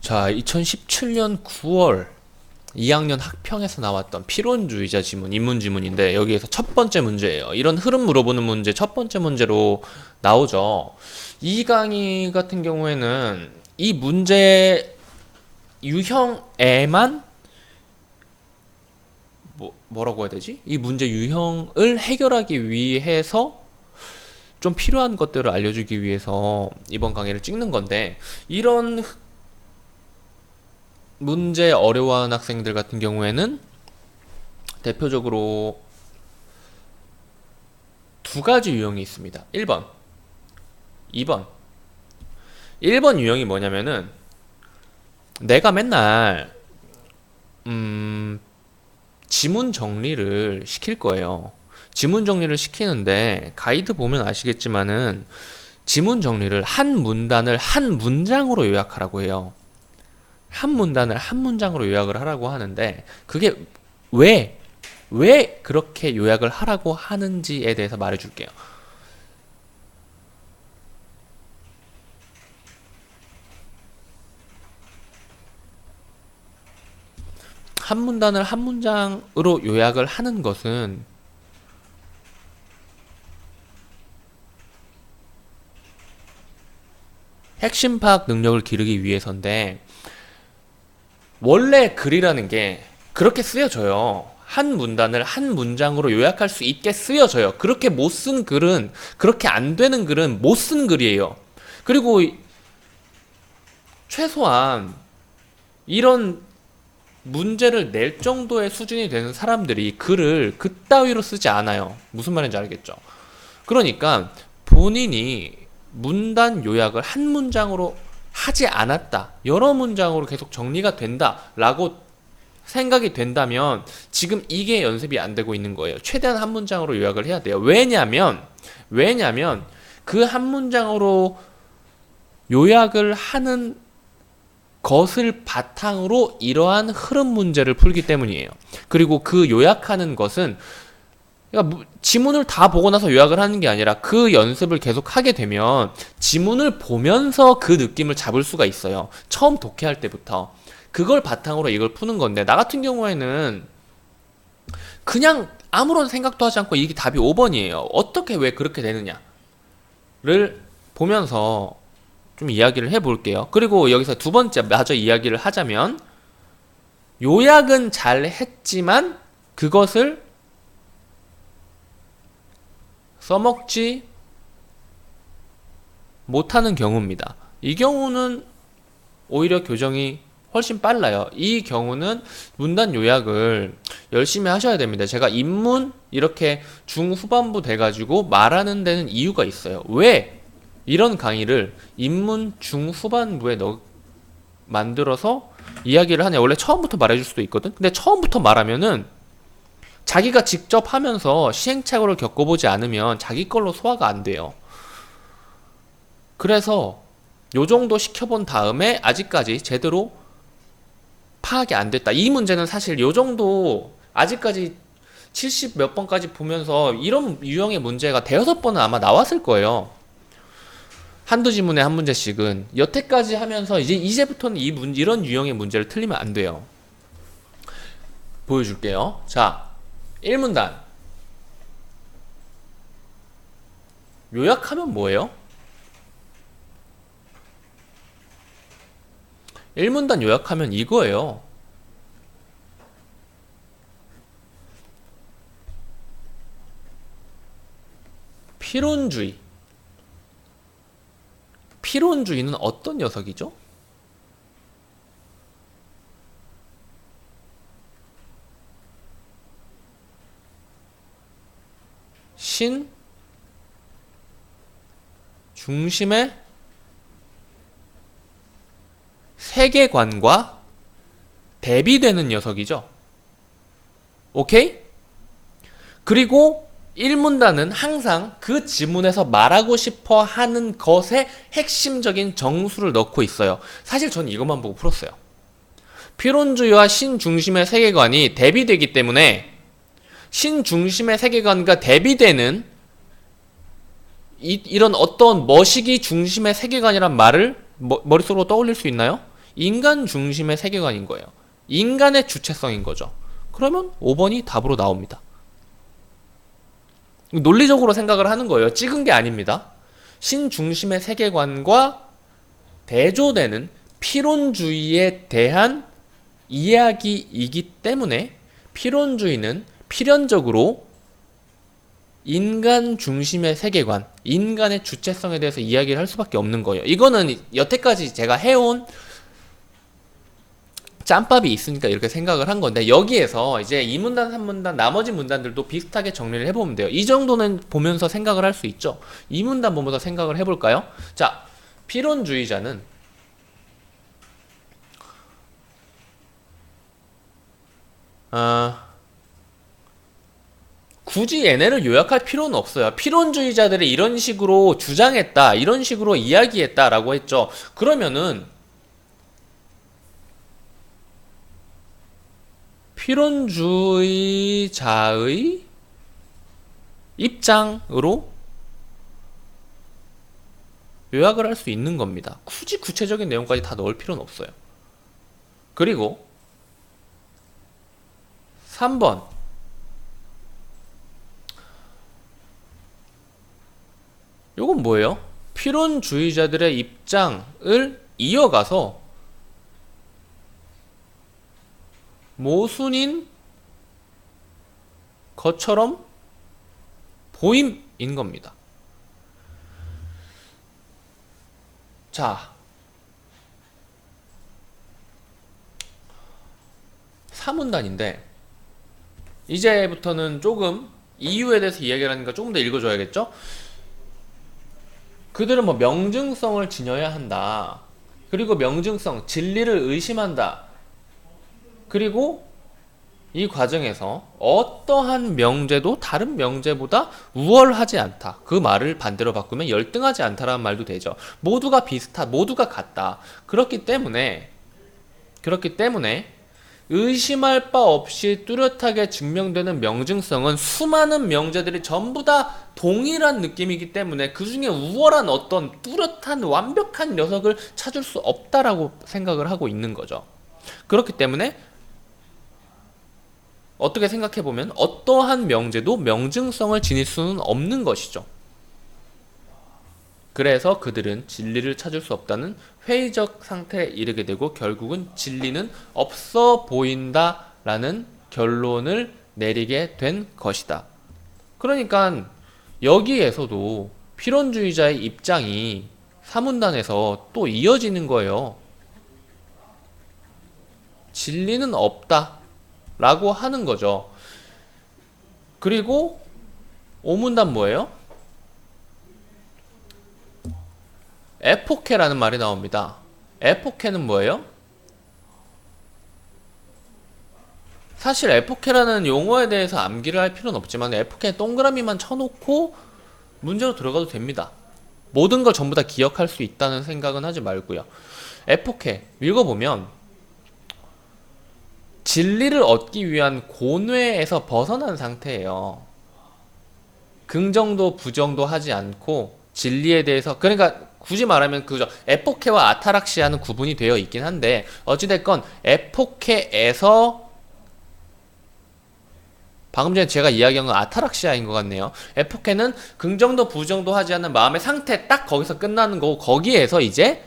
자, 2017년 9월 2학년 학평에서 나왔던 필원주의자 지문, 인문 지문인데 여기에서 첫 번째 문제예요. 이런 흐름 물어보는 문제 첫 번째 문제로 나오죠. 이 강의 같은 경우에는 이 문제 유형에만 뭐라고 해야 되지? 이 문제 유형을 해결하기 위해서 좀 필요한 것들을 알려주기 위해서 이번 강의를 찍는 건데, 이런 문제 어려워하는 학생들 같은 경우에는 대표적으로 두 가지 유형이 있습니다. 1번, 2번. 1번 유형이 뭐냐면은 내가 맨날 지문 정리를 시킬 거예요. 지문 정리를 시키는데 가이드 보면 아시겠지만은 지문 정리를 한 문단을 한 문장으로 요약하라고 해요. 한 문단을 한 문장으로 요약을 하라고 하는데, 그게 왜 그렇게 요약을 하라고 하는지에 대해서 말해줄게요. 한 문단을 한 문장으로 요약을 하는 것은 핵심 파악 능력을 기르기 위해서인데, 원래 글이라는 게 그렇게 쓰여져요. 한 문단을 한 문장으로 요약할 수 있게 쓰여져요. 그렇게 못 쓴 글은, 그렇게 안 되는 글은 못 쓴 글이에요. 그리고 최소한 이런 문제를 낼 정도의 수준이 되는 사람들이 글을 그따위로 쓰지 않아요. 무슨 말인지 알겠죠? 그러니까 본인이 문단 요약을 한 문장으로 하지 않았다, 여러 문장으로 계속 정리가 된다 라고 생각이 된다면 지금 이게 연습이 안 되고 있는 거예요. 최대한 한 문장으로 요약을 해야 돼요. 왜냐면 그 한 문장으로 요약을 하는 것을 바탕으로 이러한 흐름 문제를 풀기 때문이에요. 그리고 그 요약하는 것은, 그러니까 지문을 다 보고 나서 요약을 하는 게 아니라 그 연습을 계속 하게 되면 지문을 보면서 그 느낌을 잡을 수가 있어요. 처음 독해할 때부터. 그걸 바탕으로 이걸 푸는 건데, 나 같은 경우에는 그냥 아무런 생각도 하지 않고 이게 답이 5번이에요. 어떻게 왜 그렇게 되느냐를 보면서 좀 이야기를 해볼게요. 그리고 여기서 두 번째 마저 이야기를 하자면, 요약은 잘 했지만 그것을 써먹지 못하는 경우입니다. 이 경우는 오히려 교정이 훨씬 빨라요. 이 경우는 문단 요약을 열심히 하셔야 됩니다. 제가 인문 이렇게 중후반부 돼가지고 말하는 데는 이유가 있어요. 왜 이런 강의를 인문 중후반부에 만들어서 이야기를 하냐. 원래 처음부터 말해줄 수도 있거든. 근데 처음부터 말하면은 자기가 직접 하면서 시행착오를 겪어보지 않으면 자기 걸로 소화가 안 돼요. 그래서 요 정도 시켜본 다음에 아직까지 제대로 파악이 안 됐다. 이 문제는 사실 요 정도 아직까지 70 몇 번까지 보면서 이런 유형의 문제가 대여섯 번은 아마 나왔을 거예요. 한두 지문에 한 문제씩은. 여태까지 하면서 이제부터는 이런 유형의 문제를 틀리면 안 돼요. 보여줄게요. 자, 1문단 요약하면 뭐예요? 1문단 요약하면 이거예요. 필온주의. 필온주의는 어떤 녀석이죠? 신 중심의 세계관과 대비되는 녀석이죠. 오케이? 그리고 1문단은 항상 그 지문에서 말하고 싶어 하는 것에 핵심적인 정수를 넣고 있어요. 사실 전 이것만 보고 풀었어요. 필온주의와 신중심의 세계관이 대비되기 때문에 신중심의 세계관과 대비되는 이런 어떤 머시기 중심의 세계관이란 말을 머릿속으로 떠올릴 수 있나요? 인간 중심의 세계관인 거예요. 인간의 주체성인 거죠. 그러면 5번이 답으로 나옵니다. 논리적으로 생각을 하는 거예요. 찍은 게 아닙니다. 신중심의 세계관과 대조되는 필연주의에 대한 이야기이기 때문에 필연주의는 필연적으로 인간 중심의 세계관, 인간의 주체성에 대해서 이야기를 할 수밖에 없는 거예요. 이거는 여태까지 제가 해온 짬밥이 있으니까 이렇게 생각을 한 건데, 여기에서 이제 2문단, 3문단, 나머지 문단들도 비슷하게 정리를 해보면 돼요. 이 정도는 보면서 생각을 할 수 있죠. 2문단 보면서 생각을 해볼까요? 자, 필연주의자는 굳이 얘네를 요약할 필요는 없어요. 필연주의자들이 이런 식으로 주장했다, 이런 식으로 이야기했다라고 했죠. 그러면은 필연주의자의 입장으로 요약을 할 수 있는 겁니다. 굳이 구체적인 내용까지 다 넣을 필요는 없어요. 그리고 3번, 요건 뭐예요? 필연주의자들의 입장을 이어가서 모순인 것처럼 보임인 겁니다. 자, 3문단인데 이제부터는 조금 이유에 대해서 이야기를 하니까 조금 더 읽어줘야겠죠? 그들은 뭐 명증성을 지녀야 한다. 그리고 명증성, 진리를 의심한다. 그리고 이 과정에서 어떠한 명제도 다른 명제보다 우월하지 않다. 그 말을 반대로 바꾸면 열등하지 않다라는 말도 되죠. 모두가 모두가 같다. 그렇기 때문에 의심할 바 없이 뚜렷하게 증명되는 명증성은 수많은 명제들이 전부 다 동일한 느낌이기 때문에 그 중에 우월한 어떤 뚜렷한 완벽한 녀석을 찾을 수 없다라고 생각을 하고 있는 거죠. 그렇기 때문에 어떻게 생각해보면 어떠한 명제도 명증성을 지닐 수는 없는 것이죠. 그래서 그들은 진리를 찾을 수 없다는 회의적 상태에 이르게 되고 결국은 진리는 없어 보인다라는 결론을 내리게 된 것이다. 그러니까 여기에서도 필연주의자의 입장이 3문단에서 또 이어지는 거예요. 진리는 없다 라고 하는 거죠. 그리고 5문단 뭐예요? 에포케라는 말이 나옵니다. 에포케는 뭐예요? 사실 에포케라는 용어에 대해서 암기를 할 필요는 없지만 에포케 동그라미만 쳐놓고 문제로 들어가도 됩니다. 모든 걸 전부 다 기억할 수 있다는 생각은 하지 말고요. 에포케 읽어보면 진리를 얻기 위한 고뇌에서 벗어난 상태예요. 긍정도 부정도 하지 않고 진리에 대해서, 그러니까 굳이 말하면 그죠. 에포케와 아타락시아는 구분이 되어 있긴 한데 어찌됐건 에포케에서, 방금 전에 제가 이야기한 건 아타락시아인 것 같네요. 에포케는 긍정도 부정도 하지 않는 마음의 상태, 딱 거기서 끝나는 거고 거기에서 이제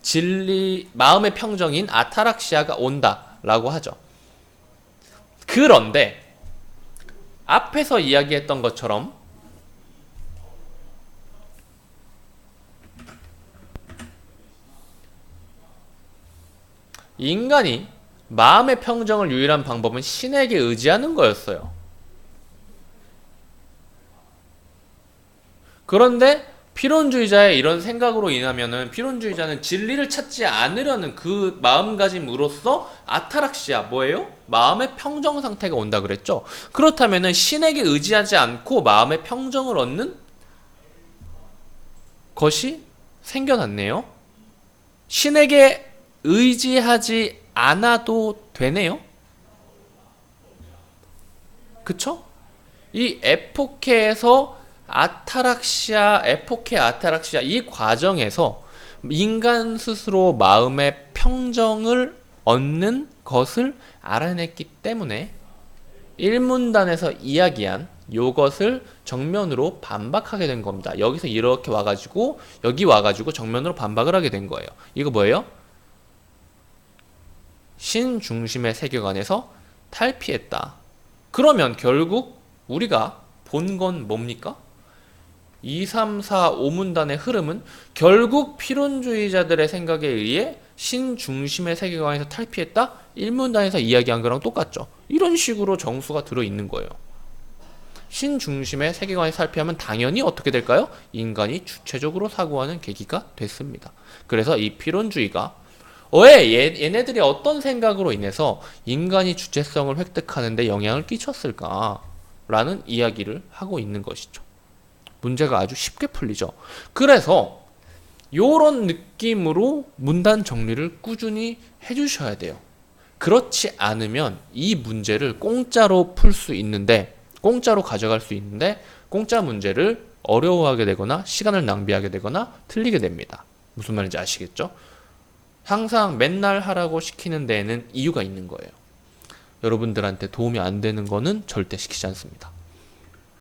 진리, 마음의 평정인 아타락시아가 온다라고 하죠. 그런데 앞에서 이야기했던 것처럼 인간이 마음의 평정을 유일한 방법은 신에게 의지하는 거였어요. 그런데 필연주의자의 이런 생각으로 인하면은 필연주의자는 진리를 찾지 않으려는 그 마음가짐으로써 아타락시아, 뭐예요? 마음의 평정 상태가 온다 그랬죠. 그렇다면은 신에게 의지하지 않고 마음의 평정을 얻는 것이 생겨났네요. 신에게 의지하지 않아도 되네요. 그쵸? 이 에포케에서 아타락시아, 에포케 아타락시아 이 과정에서 인간 스스로 마음의 평정을 얻는 것을 알아냈기 때문에 일문단에서 이야기한 요것을 정면으로 반박하게 된 겁니다. 여기서 이렇게 와가지고 여기 와가지고 정면으로 반박을 하게 된 거예요. 이거 뭐예요? 신 중심의 세계관에서 탈피했다. 그러면 결국 우리가 본 건 뭡니까? 2, 3, 4, 5문단의 흐름은 결국 필연주의자들의 생각에 의해 신중심의 세계관에서 탈피했다? 1문단에서 이야기한 거랑 똑같죠. 이런 식으로 정수가 들어있는 거예요. 신중심의 세계관에서 탈피하면 당연히 어떻게 될까요? 인간이 주체적으로 사고하는 계기가 됐습니다. 그래서 이 필연주의가 왜 얘네들이 어떤 생각으로 인해서 인간이 주체성을 획득하는 데 영향을 끼쳤을까? 라는 이야기를 하고 있는 것이죠. 문제가 아주 쉽게 풀리죠. 그래서 요런 느낌으로 문단 정리를 꾸준히 해주셔야 돼요. 그렇지 않으면 이 문제를 공짜로 풀 수 있는데, 공짜로 가져갈 수 있는데 공짜 문제를 어려워하게 되거나 시간을 낭비하게 되거나 틀리게 됩니다. 무슨 말인지 아시겠죠? 항상 맨날 하라고 시키는 데에는 이유가 있는 거예요. 여러분들한테 도움이 안 되는 거는 절대 시키지 않습니다.